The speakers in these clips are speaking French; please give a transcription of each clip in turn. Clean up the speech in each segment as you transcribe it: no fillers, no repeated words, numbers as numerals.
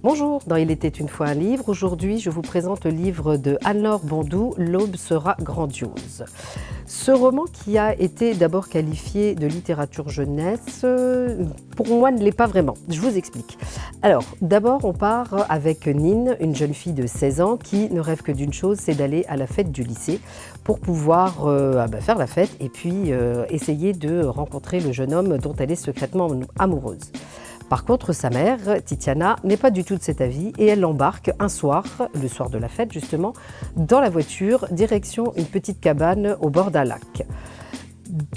Bonjour, dans Il était une fois un livre. Aujourd'hui, je vous présente le livre de Anne-Laure Bondou, L'aube sera grandiose. Ce roman qui a été d'abord qualifié de littérature jeunesse, pour moi ne l'est pas vraiment. Je vous explique. Alors, d'abord, on part avec Nine, une jeune fille de 16 ans qui ne rêve que d'une chose, c'est d'aller à la fête du lycée pour pouvoir faire la fête et puis essayer de rencontrer le jeune homme dont elle est secrètement amoureuse. Par contre, sa mère, Titiana, n'est pas du tout de cet avis et elle l'embarque un soir, le soir de la fête justement, dans la voiture, direction une petite cabane au bord d'un lac.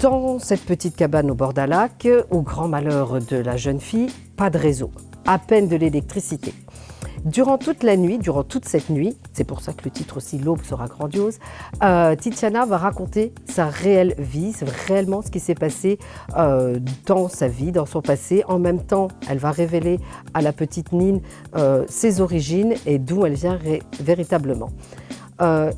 Dans cette petite cabane au bord d'un lac, au grand malheur de la jeune fille, pas de réseau, à peine de l'électricité. Durant toute cette nuit, c'est pour ça que le titre aussi, L'aube sera grandiose, Titiana va raconter sa réelle vie, c'est réellement ce qui s'est passé dans sa vie, dans son passé. En même temps, elle va révéler à la petite Nine ses origines et d'où elle vient véritablement.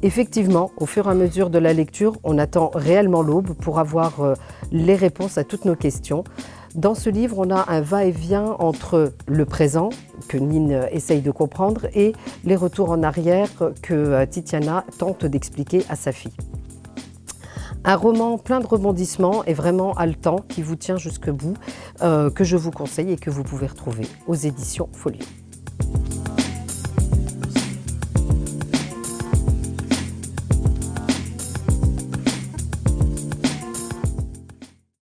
Effectivement, au fur et à mesure de la lecture, on attend réellement l'aube pour avoir les réponses à toutes nos questions. Dans ce livre, on a un va-et-vient entre le présent, que Nine essaye de comprendre, et les retours en arrière que Titiana tente d'expliquer à sa fille. Un roman plein de rebondissements et vraiment haletant qui vous tient jusqu'au bout, que je vous conseille et que vous pouvez retrouver aux éditions Folio.